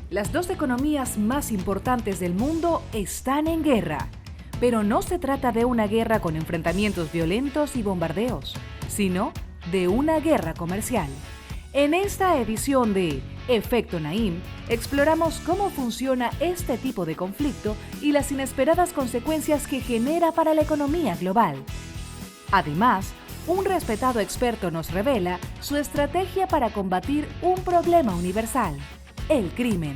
Las dos economías más importantes del mundo están en guerra. Pero no se trata de una guerra con enfrentamientos violentos y bombardeos, sino de una guerra comercial. En esta edición de Efecto Naim, exploramos cómo funciona este tipo de conflicto y las inesperadas consecuencias que genera para la economía global. Además, un respetado experto nos revela su estrategia para combatir un problema universal: el crimen.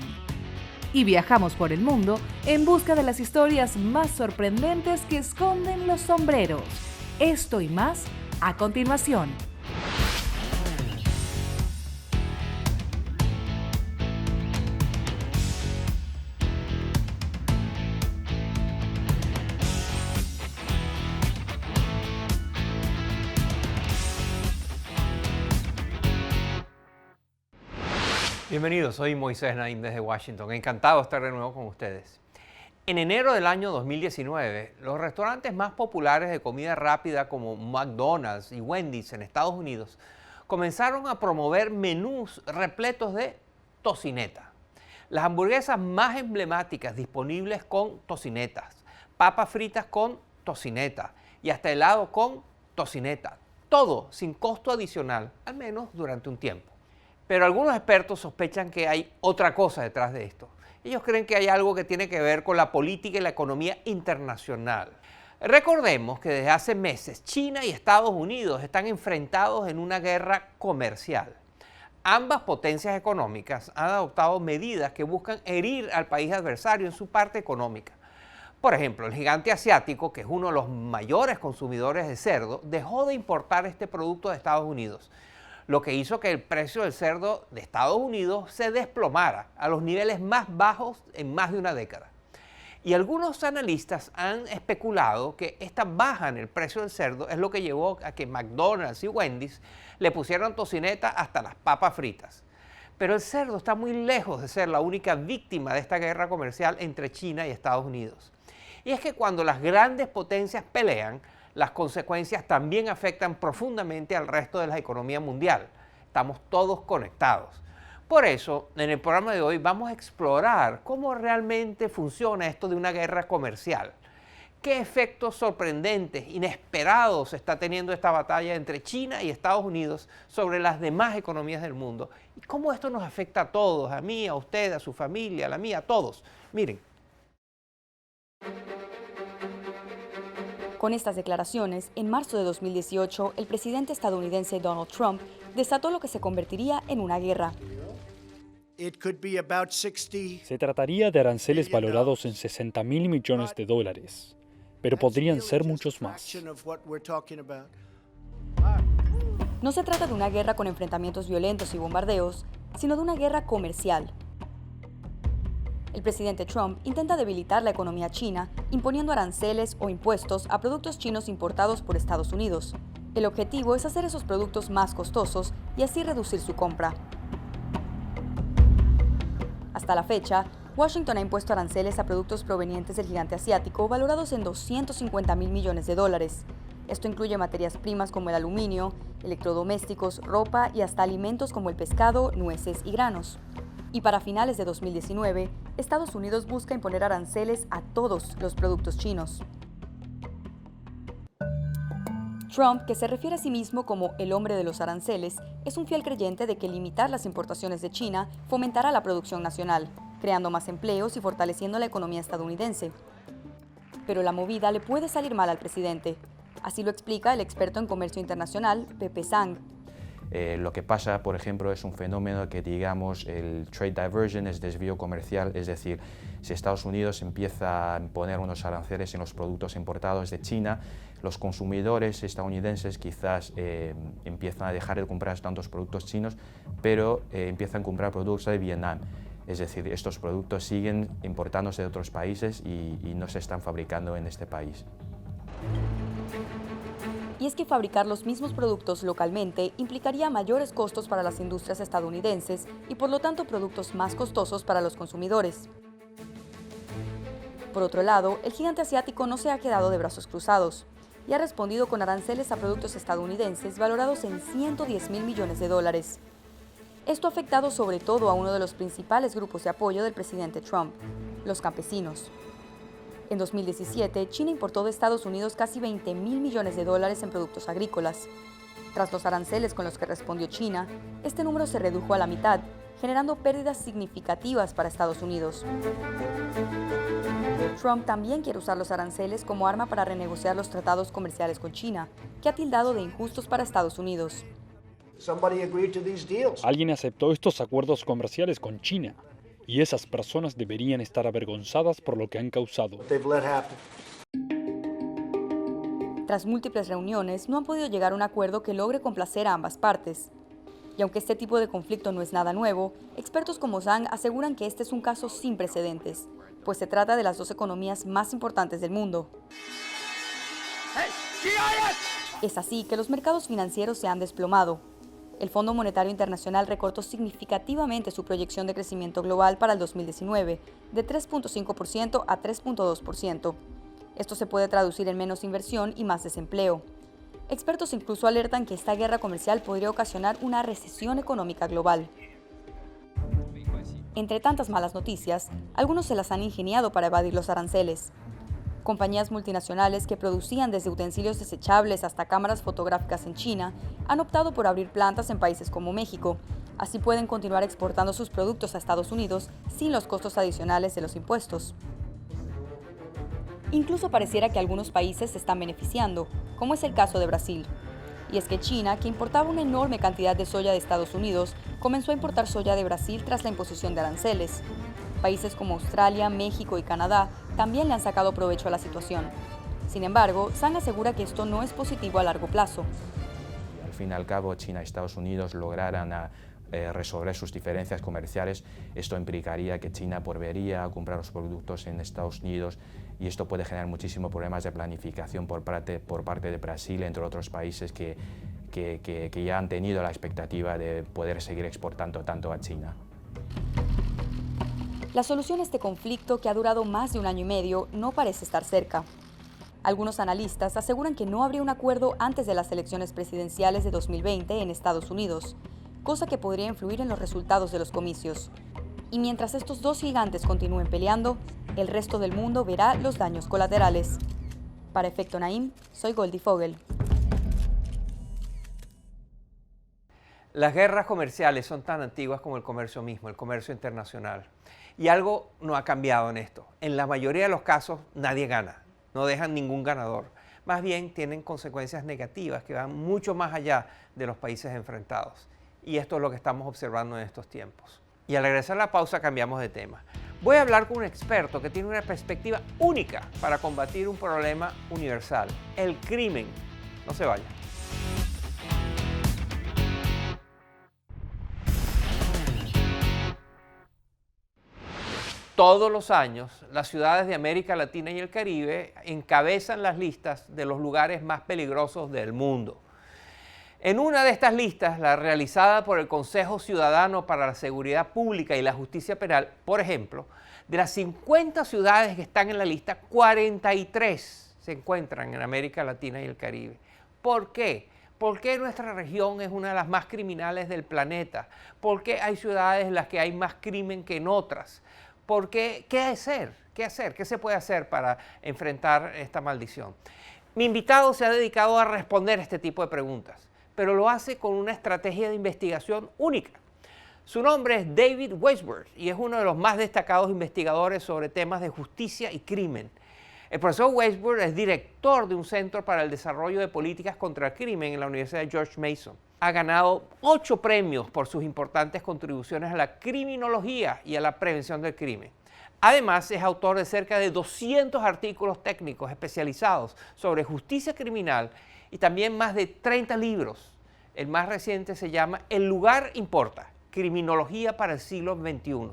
Y viajamos por el mundo en busca de las historias más sorprendentes que esconden los sombreros. Esto y más a continuación. Bienvenidos, soy Moisés Naim desde Washington. Encantado de estar de nuevo con ustedes. En enero del año 2019, los restaurantes más populares de comida rápida como McDonald's y Wendy's en Estados Unidos comenzaron a promover menús repletos de tocineta. Las hamburguesas más emblemáticas disponibles con tocinetas, papas fritas con tocineta y hasta helado con tocineta. Todo sin costo adicional, al menos durante un tiempo. Pero algunos expertos sospechan que hay otra cosa detrás de esto. Ellos creen que hay algo que tiene que ver con la política y la economía internacional. Recordemos que desde hace meses China y Estados Unidos están enfrentados en una guerra comercial. Ambas potencias económicas han adoptado medidas que buscan herir al país adversario en su parte económica. Por ejemplo, el gigante asiático, que es uno de los mayores consumidores de cerdo, dejó de importar este producto de Estados Unidos, lo que hizo que el precio del cerdo de Estados Unidos se desplomara a los niveles más bajos en más de una década. Y algunos analistas han especulado que esta baja en el precio del cerdo es lo que llevó a que McDonald's y Wendy's le pusieran tocineta hasta las papas fritas. Pero el cerdo está muy lejos de ser la única víctima de esta guerra comercial entre China y Estados Unidos. Y es que cuando las grandes potencias pelean, las consecuencias también afectan profundamente al resto de la economía mundial. Estamos todos conectados. Por eso, en el programa de hoy vamos a explorar cómo realmente funciona esto de una guerra comercial. ¿Qué efectos sorprendentes, inesperados está teniendo esta batalla entre China y Estados Unidos sobre las demás economías del mundo? ¿Y cómo esto nos afecta a todos, a mí, a usted, a su familia, a la mía, a todos? Miren. Con estas declaraciones, en marzo de 2018, el presidente estadounidense Donald Trump desató lo que se convertiría en una guerra. Se trataría de aranceles valorados en $60.000 millones, pero podrían ser muchos más. No se trata de una guerra con enfrentamientos violentos y bombardeos, sino de una guerra comercial. El presidente Trump intenta debilitar la economía china imponiendo aranceles o impuestos a productos chinos importados por Estados Unidos. El objetivo es hacer esos productos más costosos y así reducir su compra. Hasta la fecha, Washington ha impuesto aranceles a productos provenientes del gigante asiático valorados en $250.000 millones. Esto incluye materias primas como el aluminio, electrodomésticos, ropa y hasta alimentos como el pescado, nueces y granos. Y para finales de 2019, Estados Unidos busca imponer aranceles a todos los productos chinos. Trump, que se refiere a sí mismo como el hombre de los aranceles, es un fiel creyente de que limitar las importaciones de China fomentará la producción nacional, creando más empleos y fortaleciendo la economía estadounidense. Pero la movida le puede salir mal al presidente. Así lo explica el experto en comercio internacional, Pepe Zhang. Lo que pasa, por ejemplo, es un fenómeno que, digamos, el trade diversion, es desvío comercial, es decir, si Estados Unidos empieza a poner unos aranceles en los productos importados de China, los consumidores estadounidenses quizás empiezan a dejar de comprar tantos productos chinos, pero empiezan a comprar productos de Vietnam. Es decir, estos productos siguen importándose de otros países y no se están fabricando en este país. Y es que fabricar los mismos productos localmente implicaría mayores costos para las industrias estadounidenses y por lo tanto productos más costosos para los consumidores. Por otro lado, el gigante asiático no se ha quedado de brazos cruzados y ha respondido con aranceles a productos estadounidenses valorados en $110.000 millones. Esto ha afectado sobre todo a uno de los principales grupos de apoyo del presidente Trump, los campesinos. En 2017, China importó de Estados Unidos casi 20.000 millones de dólares en productos agrícolas. Tras los aranceles con los que respondió China, este número se redujo a la mitad, generando pérdidas significativas para Estados Unidos. Trump también quiere usar los aranceles como arma para renegociar los tratados comerciales con China, que ha tildado de injustos para Estados Unidos. Alguien aceptó estos acuerdos comerciales con China y esas personas deberían estar avergonzadas por lo que han causado. Tras múltiples reuniones, no han podido llegar a un acuerdo que logre complacer a ambas partes. Y aunque este tipo de conflicto no es nada nuevo, expertos como Zhang aseguran que este es un caso sin precedentes, pues se trata de las dos economías más importantes del mundo. Es así que los mercados financieros se han desplomado. El Fondo Monetario Internacional recortó significativamente su proyección de crecimiento global para el 2019, de 3.5% a 3.2%. Esto se puede traducir en menos inversión y más desempleo. Expertos incluso alertan que esta guerra comercial podría ocasionar una recesión económica global. Entre tantas malas noticias, algunos se las han ingeniado para evadir los aranceles. Compañías multinacionales que producían desde utensilios desechables hasta cámaras fotográficas en China han optado por abrir plantas en países como México. Así pueden continuar exportando sus productos a Estados Unidos sin los costos adicionales de los impuestos. Incluso pareciera que algunos países se están beneficiando, como es el caso de Brasil. Y es que China, que importaba una enorme cantidad de soya de Estados Unidos, comenzó a importar soya de Brasil tras la imposición de aranceles. Países como Australia, México y Canadá también le han sacado provecho a la situación. Sin embargo, Zhang asegura que esto no es positivo a largo plazo. Al fin y al cabo, China y Estados Unidos lograran resolver sus diferencias comerciales. Esto implicaría que China volvería a comprar los productos en Estados Unidos y esto puede generar muchísimos problemas de planificación por parte de Brasil, entre otros países que ya han tenido la expectativa de poder seguir exportando tanto a China. La solución a este conflicto, que ha durado más de un año y medio, no parece estar cerca. Algunos analistas aseguran que no habría un acuerdo antes de las elecciones presidenciales de 2020 en Estados Unidos, cosa que podría influir en los resultados de los comicios. Y mientras estos dos gigantes continúen peleando, el resto del mundo verá los daños colaterales. Para Efecto Naim, soy Goldie Fogel. Las guerras comerciales son tan antiguas como el comercio mismo, el comercio internacional. Y algo no ha cambiado en esto. En la mayoría de los casos nadie gana, no dejan ningún ganador. Más bien tienen consecuencias negativas que van mucho más allá de los países enfrentados. Y esto es lo que estamos observando en estos tiempos. Y al regresar a la pausa cambiamos de tema. Voy a hablar con un experto que tiene una perspectiva única para combatir un problema universal, el crimen. No se vayan. Todos los años, las ciudades de América Latina y el Caribe encabezan las listas de los lugares más peligrosos del mundo. En una de estas listas, la realizada por el Consejo Ciudadano para la Seguridad Pública y la Justicia Penal, por ejemplo, de las 50 ciudades que están en la lista, 43 se encuentran en América Latina y el Caribe. ¿Por qué? ¿Por qué nuestra región es una de las más criminales del planeta? ¿Por qué hay ciudades en las que hay más crimen que en otras? ¿Por qué? ¿Qué hacer? ¿Qué hacer? ¿Qué se puede hacer para enfrentar esta maldición? Mi invitado se ha dedicado a responder este tipo de preguntas, pero lo hace con una estrategia de investigación única. Su nombre es David Weisburd y es uno de los más destacados investigadores sobre temas de justicia y crimen. El profesor Weisburd es director de un Centro para el Desarrollo de Políticas contra el Crimen en la Universidad de George Mason. Ha ganado 8 premios por sus importantes contribuciones a la criminología y a la prevención del crimen. Además, es autor de cerca de 200 artículos técnicos especializados sobre justicia criminal y también más de 30 libros. El más reciente se llama El lugar importa, criminología para el siglo XXI.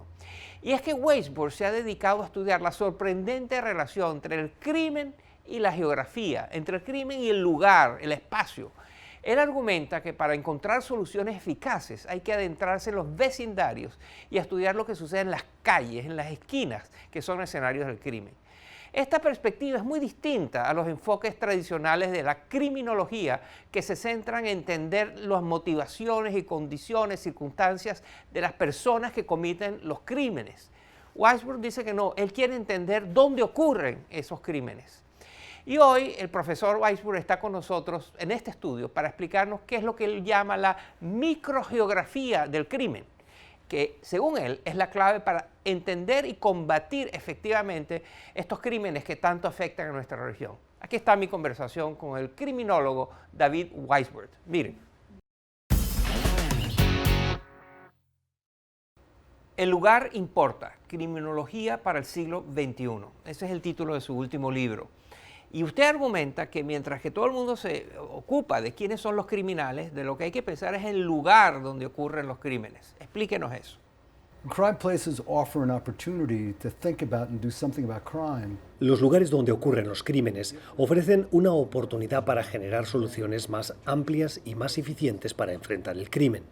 Y es que Weisburd se ha dedicado a estudiar la sorprendente relación entre el crimen y la geografía, entre el crimen y el lugar, el espacio. Él argumenta que para encontrar soluciones eficaces hay que adentrarse en los vecindarios y estudiar lo que sucede en las calles, en las esquinas, que son escenarios del crimen. Esta perspectiva es muy distinta a los enfoques tradicionales de la criminología que se centran en entender las motivaciones y condiciones, circunstancias de las personas que cometen los crímenes. Weisburd dice que no, él quiere entender dónde ocurren esos crímenes. Y hoy el profesor Weisburd está con nosotros en este estudio para explicarnos qué es lo que él llama la microgeografía del crimen, que según él es la clave para entender y combatir efectivamente estos crímenes que tanto afectan a nuestra región. Aquí está mi conversación con el criminólogo David Weisburd. Miren. El lugar importa, criminología para el siglo XXI. Ese es el título de su último libro. Y usted argumenta que mientras que todo el mundo se ocupa de quiénes son los criminales, de lo que hay que pensar es el lugar donde ocurren los crímenes. Explíquenos eso. Los lugares donde ocurren los crímenes ofrecen una oportunidad para generar soluciones más amplias y más eficientes para enfrentar el crimen.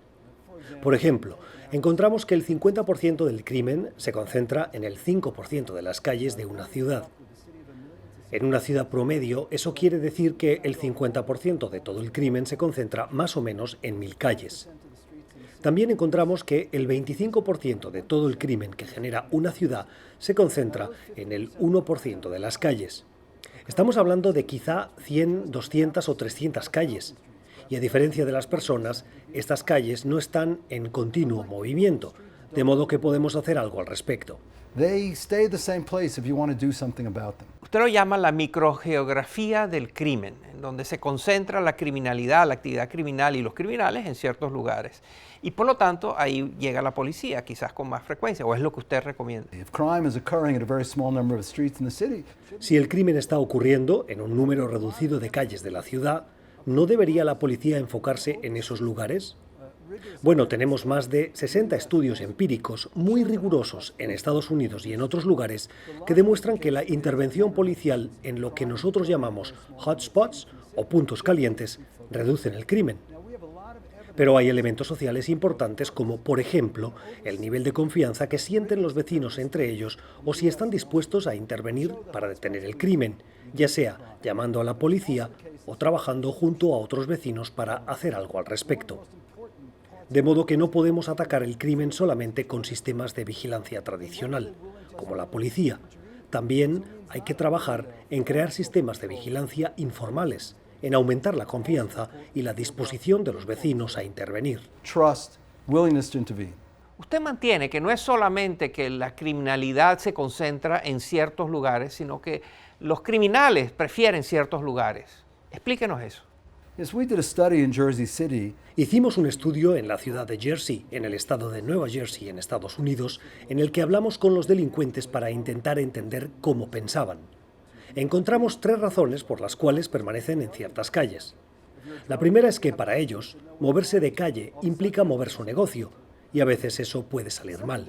Por ejemplo, encontramos que el 50% del crimen se concentra en el 5% de las calles de una ciudad. En una ciudad promedio, eso quiere decir que el 50% de todo el crimen se concentra más o menos en 1000 calles. También encontramos que el 25% de todo el crimen que genera una ciudad se concentra en el 1% de las calles. Estamos hablando de quizá 100, 200 o 300 calles. Y a diferencia de las personas, estas calles no están en continuo movimiento, de modo que podemos hacer algo al respecto. Usted lo llama la microgeografía del crimen, en donde se concentra la criminalidad, la actividad criminal y los criminales en ciertos lugares. Y por lo tanto, ahí llega la policía, quizás con más frecuencia, o es lo que usted recomienda. Si el crimen está ocurriendo en un número reducido de calles de la ciudad, ¿no debería la policía enfocarse en esos lugares? Bueno, tenemos más de 60 estudios empíricos muy rigurosos en Estados Unidos y en otros lugares que demuestran que la intervención policial en lo que nosotros llamamos hotspots o puntos calientes reducen el crimen. Pero hay elementos sociales importantes como, por ejemplo, el nivel de confianza que sienten los vecinos entre ellos o si están dispuestos a intervenir para detener el crimen, ya sea llamando a la policía o trabajando junto a otros vecinos para hacer algo al respecto. De modo que no podemos atacar el crimen solamente con sistemas de vigilancia tradicional, como la policía. También hay que trabajar en crear sistemas de vigilancia informales, en aumentar la confianza y la disposición de los vecinos a intervenir. Usted mantiene que no es solamente que la criminalidad se concentra en ciertos lugares, sino que los criminales prefieren ciertos lugares. Explíquenos eso. Hicimos un estudio en la ciudad de Jersey, en el estado de Nueva Jersey, en Estados Unidos, en el que hablamos con los delincuentes para intentar entender cómo pensaban. Encontramos 3 razones por las cuales permanecen en ciertas calles. La primera es que para ellos, moverse de calle implica mover su negocio, y a veces eso puede salir mal.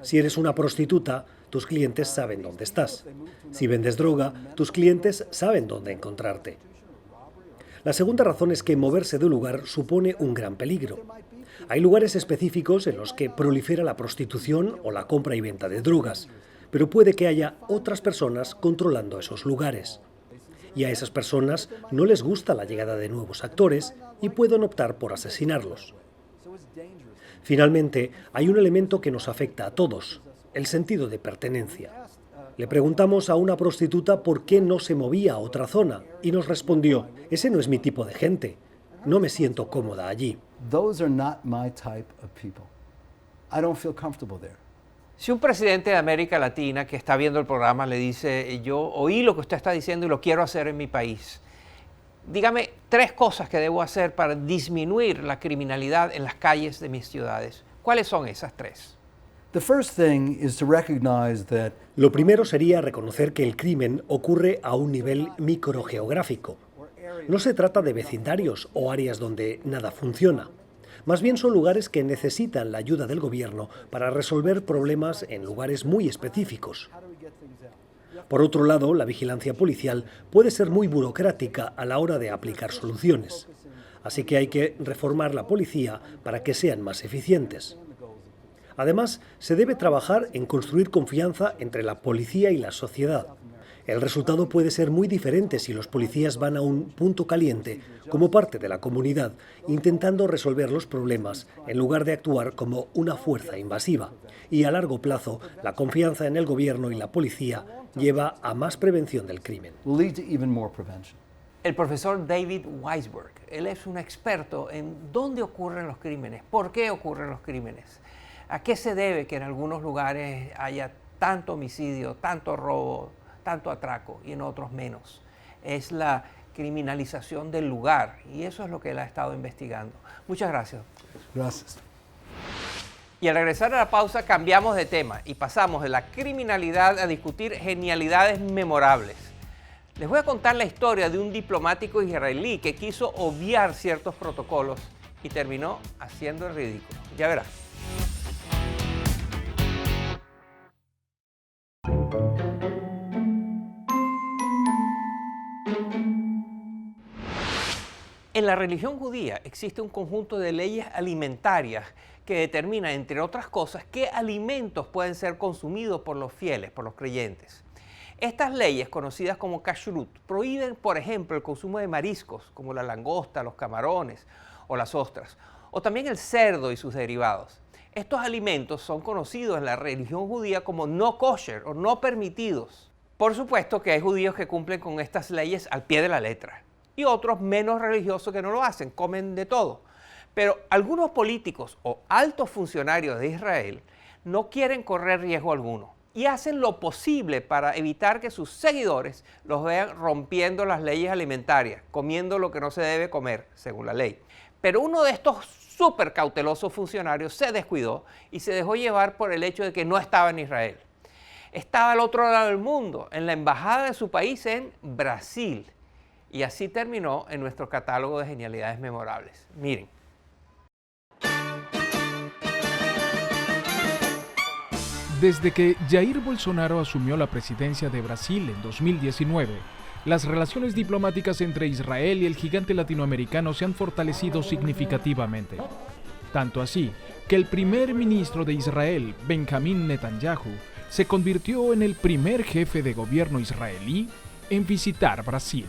Si eres una prostituta, tus clientes saben dónde estás. Si vendes droga, tus clientes saben dónde encontrarte. La segunda razón es que moverse de un lugar supone un gran peligro. Hay lugares específicos en los que prolifera la prostitución o la compra y venta de drogas, pero puede que haya otras personas controlando esos lugares. Y a esas personas no les gusta la llegada de nuevos actores y pueden optar por asesinarlos. Finalmente, hay un elemento que nos afecta a todos, el sentido de pertenencia. Le preguntamos a una prostituta por qué no se movía a otra zona y nos respondió: ese no es mi tipo de gente, no me siento cómoda allí. Si un presidente de América Latina que está viendo el programa le dice: yo oí lo que usted está diciendo y lo quiero hacer en mi país, dígame 3 cosas que debo hacer para disminuir la criminalidad en las calles de mis ciudades. ¿Cuáles son esas 3? Lo primero sería reconocer que el crimen ocurre a un nivel microgeográfico. No se trata de vecindarios o áreas donde nada funciona. Más bien son lugares que necesitan la ayuda del gobierno para resolver problemas en lugares muy específicos. Por otro lado, la vigilancia policial puede ser muy burocrática a la hora de aplicar soluciones. Así que hay que reformar la policía para que sean más eficientes. Además, se debe trabajar en construir confianza entre la policía y la sociedad. El resultado puede ser muy diferente si los policías van a un punto caliente, como parte de la comunidad, intentando resolver los problemas en lugar de actuar como una fuerza invasiva. Y a largo plazo, la confianza en el gobierno y la policía lleva a más prevención del crimen. El profesor David Weisberg, él es un experto en dónde ocurren los crímenes, por qué ocurren los crímenes, a qué se debe que en algunos lugares haya tanto homicidio, tanto robo, tanto atraco y en otros menos. Es la criminalización del lugar y eso es lo que él ha estado investigando. Muchas gracias. Gracias. Y al regresar a la pausa cambiamos de tema y pasamos de la criminalidad a discutir genialidades memorables. Les voy a contar la historia de un diplomático israelí que quiso obviar ciertos protocolos y terminó haciendo el ridículo. Ya verán. En la religión judía existe un conjunto de leyes alimentarias que determina, entre otras cosas, qué alimentos pueden ser consumidos por los fieles, por los creyentes. Estas leyes, conocidas como kashrut, prohíben, por ejemplo, el consumo de mariscos, como la langosta, los camarones o las ostras, o también el cerdo y sus derivados. Estos alimentos son conocidos en la religión judía como no kosher o no permitidos. Por supuesto que hay judíos que cumplen con estas leyes al pie de la letra y otros menos religiosos que no lo hacen, comen de todo. Pero algunos políticos o altos funcionarios de Israel no quieren correr riesgo alguno y hacen lo posible para evitar que sus seguidores los vean rompiendo las leyes alimentarias, comiendo lo que no se debe comer, según la ley. Pero uno de estos súper cautelosos funcionarios se descuidó y se dejó llevar por el hecho de que no estaba en Israel. Estaba al otro lado del mundo, en la embajada de su país en Brasil. Y así terminó en nuestro catálogo de genialidades memorables. Miren. Desde que Jair Bolsonaro asumió la presidencia de Brasil en 2019, las relaciones diplomáticas entre Israel y el gigante latinoamericano se han fortalecido significativamente. Tanto así que el primer ministro de Israel, Benjamin Netanyahu, se convirtió en el primer jefe de gobierno israelí en visitar Brasil.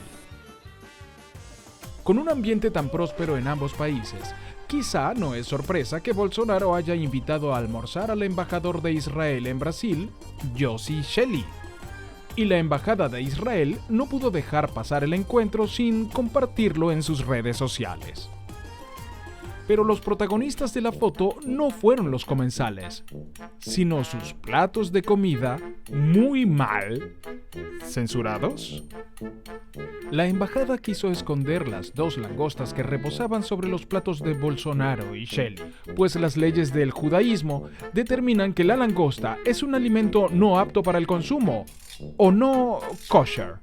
Con un ambiente tan próspero en ambos países, quizá no es sorpresa que Bolsonaro haya invitado a almorzar al embajador de Israel en Brasil, Yossi Shelley. Y la embajada de Israel no pudo dejar pasar el encuentro sin compartirlo en sus redes sociales. Pero los protagonistas de la foto no fueron los comensales, sino sus platos de comida muy mal censurados. La embajada quiso esconder las 2 langostas que reposaban sobre los platos de Bolsonaro y Shelley, pues las leyes del judaísmo determinan que la langosta es un alimento no apto para el consumo, o no kosher.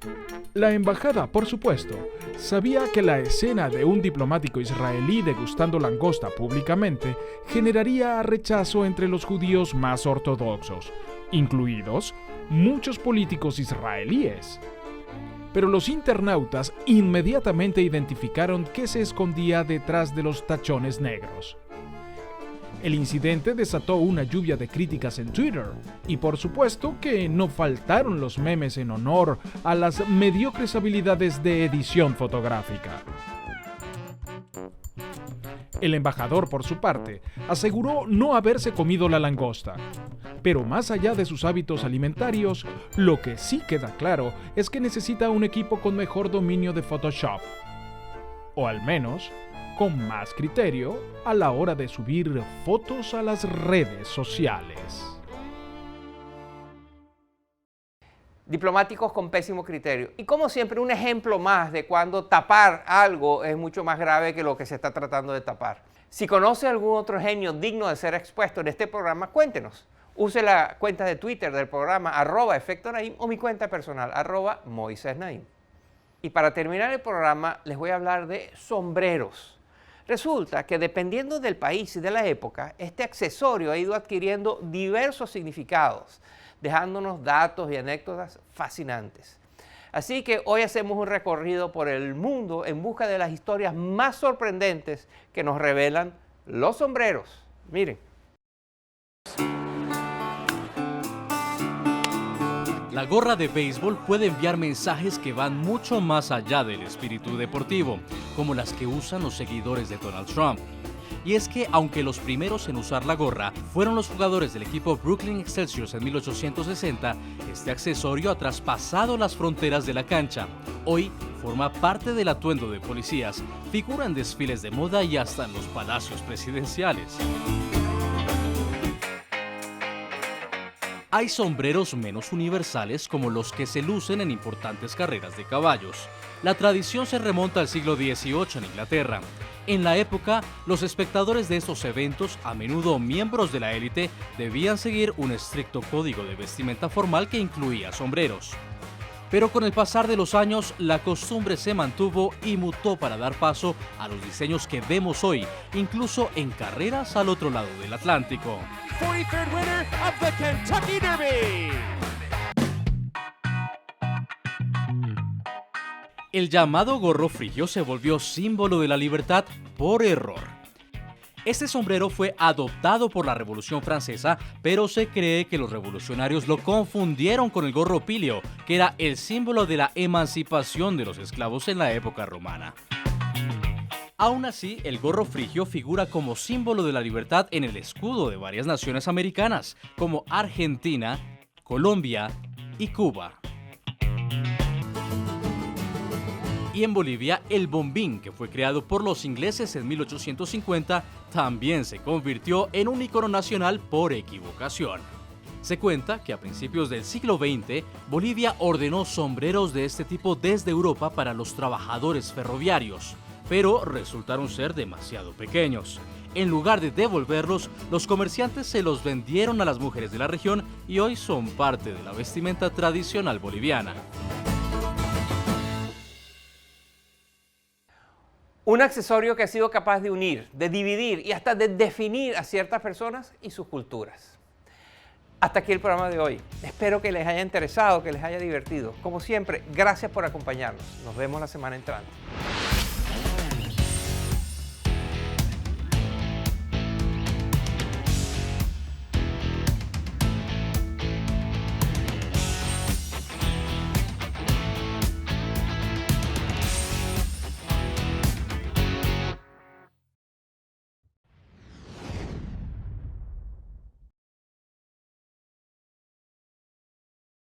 La embajada, por supuesto, sabía que la escena de un diplomático israelí degustando langosta públicamente generaría rechazo entre los judíos más ortodoxos, incluidos muchos políticos israelíes. Pero los internautas inmediatamente identificaron qué se escondía detrás de los tachones negros. El incidente desató una lluvia de críticas en Twitter, y por supuesto que no faltaron los memes en honor a las mediocres habilidades de edición fotográfica. El embajador, por su parte, aseguró no haberse comido la langosta. Pero más allá de sus hábitos alimentarios, lo que sí queda claro es que necesita un equipo con mejor dominio de Photoshop. O al menos, con más criterio a la hora de subir fotos a las redes sociales. Diplomáticos con pésimo criterio. Y como siempre, un ejemplo más de cuando tapar algo es mucho más grave que lo que se está tratando de tapar. Si conoce algún otro genio digno de ser expuesto en este programa, cuéntenos. Use la cuenta de Twitter del programa @EfectoNaim o mi cuenta personal @MoisésNaim. Y para terminar el programa les voy a hablar de sombreros. Resulta que dependiendo del país y de la época, este accesorio ha ido adquiriendo diversos significados, dejándonos datos y anécdotas fascinantes. Así que hoy hacemos un recorrido por el mundo en busca de las historias más sorprendentes que nos revelan los sombreros. Miren. La gorra de béisbol puede enviar mensajes que van mucho más allá del espíritu deportivo, como las que usan los seguidores de Donald Trump. Y es que, aunque los primeros en usar la gorra fueron los jugadores del equipo Brooklyn Excelsiors en 1860, este accesorio ha traspasado las fronteras de la cancha. Hoy forma parte del atuendo de policías, figura en desfiles de moda y hasta en los palacios presidenciales. Hay sombreros menos universales como los que se lucen en importantes carreras de caballos. La tradición se remonta al siglo XVIII en Inglaterra. En la época, los espectadores de estos eventos, a menudo miembros de la élite, debían seguir un estricto código de vestimenta formal que incluía sombreros. Pero con el pasar de los años, la costumbre se mantuvo y mutó para dar paso a los diseños que vemos hoy, incluso en carreras al otro lado del Atlántico. 43rd winner of the Kentucky Derby. El llamado gorro frigio se volvió símbolo de la libertad por error. Este sombrero fue adoptado por la Revolución Francesa, pero se cree que los revolucionarios lo confundieron con el gorro píleo, que era el símbolo de la emancipación de los esclavos en la época romana. Aún así, el gorro frigio figura como símbolo de la libertad en el escudo de varias naciones americanas, como Argentina, Colombia y Cuba. Y en Bolivia, el bombín, que fue creado por los ingleses en 1850, también se convirtió en un ícono nacional por equivocación. Se cuenta que a principios del siglo XX, Bolivia ordenó sombreros de este tipo desde Europa para los trabajadores ferroviarios, pero resultaron ser demasiado pequeños. En lugar de devolverlos, los comerciantes se los vendieron a las mujeres de la región y hoy son parte de la vestimenta tradicional boliviana. Un accesorio que ha sido capaz de unir, de dividir y hasta de definir a ciertas personas y sus culturas. Hasta aquí el programa de hoy. Espero que les haya interesado, que les haya divertido. Como siempre, gracias por acompañarnos. Nos vemos la semana entrante.